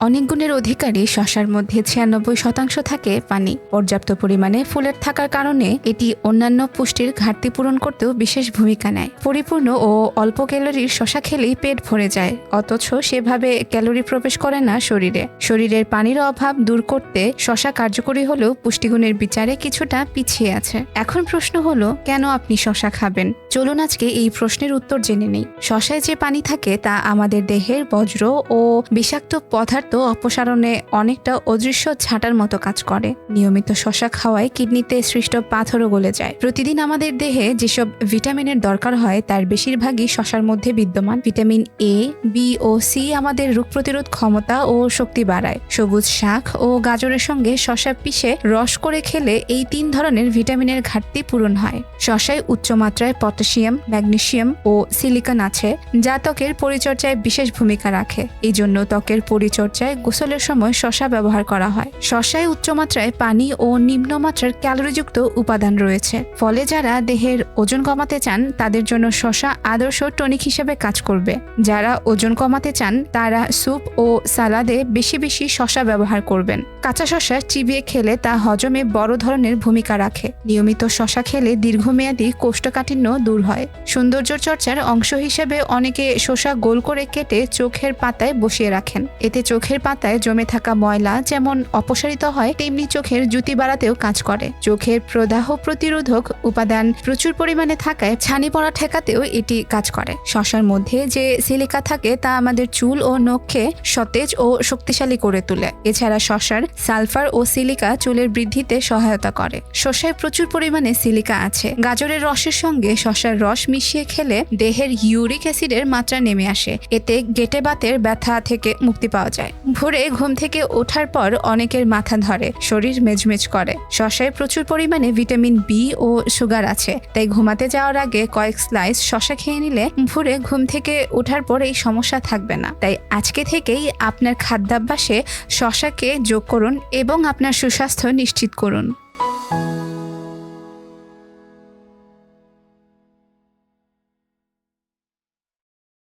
অনেক গুণের অধিকারী শসার মধ্যে ৯৬% থাকে পানি। পর্যাপ্ত পরিমাণে ফোলেট থাকার কারণে এটি অন্যান্য পুষ্টির ঘাটতি পূরণ করতেও বিশেষ ভূমিকা নেয়। পরিপূর্ণ ও অল্প ক্যালোরির শসা খেলেই পেট ভরে যায়, অথচ সেভাবে ক্যালোরি প্রবেশ করে না শরীরে। শরীরের পানির অভাব দূর করতে শসা কার্যকরী হলেও পুষ্টিগুণের বিচারে কিছুটা পিছিয়ে আছে। এখন প্রশ্ন হলো, কেন আপনি শসা খাবেন? চলুন আজকে এই প্রশ্নের উত্তর জেনে নেই। শসায় যে পানি থাকে তা আমাদের দেহের বজ্র ও বিষাক্ত পদার্থ অপসারণে অনেকটা অদৃশ্য ঝাঁটার মতো কাজ করে। নিয়মিত শসা খাওয়ায় কিডনিতে সৃষ্ট পাথরও গলে যায়। প্রতিদিন আমাদের দেহে যেসব ভিটামিনের দরকার হয় তার বেশিরভাগই শসার মধ্যে বিদ্যমান। ভিটামিন এ, বি ও সি আমাদের রোগ প্রতিরোধ ক্ষমতা ও শক্তি বাড়ায়। সবুজ শাক ও গাজরের সঙ্গে শসা পিষে রস করে খেলে এই 3 ধরনের ভিটামিনের ঘাটতি পূরণ হয়। শসায় উচ্চমাত্রায় পটাশিয়াম, ম্যাগনেসিয়াম ও সিলিকন আছে, যা ত্বকের পরিচর্যায় বিশেষ ভূমিকা রাখে। এই জন্য ত্বকের পরিচর্যায় গোসলের সময় শসা ব্যবহার করা হয়। শসায় উচ্চমাত্রায় পানি ও নিম্নমাত্রার ক্যালোরিযুক্ত উপাদান রয়েছে, ফলে যারা দেহের ওজন কমাতে চান তাদের জন্য শসা আদর্শ টনিক হিসেবে কাজ করবে। যারা ওজন কমাতে চান তারা স্যুপ ও সালাদে বেশি বেশি শসা ব্যবহার করবেন। কাঁচা শসা চিবিয়ে খেলে তা হজমে বড় ধরনের ভূমিকা রাখে। নিয়মিত শসা খেলে দীর্ঘমেয়াদী কোষ্ঠকাঠিন্য দূর হয়। সৌন্দর্য চর্চার অংশ হিসেবে অনেকে শসা গোল করে কেটে চোখের পাতায় বসিয়ে রাখেন। এতে চোখের পাতায় জমে থাকা ময়লা যেমন অপসারিত হয়, তেমনি চোখের জ্যোতি বাড়াতেও কাজ করে। চোখের প্রদাহ প্রতিরোধক উপাদান প্রচুর পরিমাণে থাকায় ছানি পড়া ঠেকাতেও এটি কাজ করে। শসার মধ্যে যে সিলিকা থাকে তা আমাদের চুল ও নখকে সতেজ ও শক্তিশালী করে তোলে। এছাড়া শসার সালফার ও সিলিকা চুলের বৃদ্ধিতে সহায়তা করে। শসায় প্রচুর পরিমাণে সিলিকা আছে। গাজরের রসের সঙ্গে শসার রস মিশিয়ে খেলে দেহের ইউরিক অ্যাসিডের মাত্রা নেমে আসে। এতে গেটে বাতের ব্যথা থেকে মুক্তি পাওয়া যায়। ভোরে ঘুম থেকে ওঠার পর অনেকের মাথা ধরে, শরীর মেজমেজ করে। শসায় প্রচুর পরিমাণে ভিটামিন বি ও সুগার আছে, তাই ঘুমাতে যাওয়ার আগে কয়েক স্লাইস শসা খেয়ে নিলে ভোরে ঘুম থেকে ওঠার পর এই সমস্যা থাকবে না। তাই আজকে থেকেই আপনার খাদ্যাভ্যাসে শসাকে যোগ করুন এবং আপনার সুস্বাস্থ্য নিশ্চিত করুন।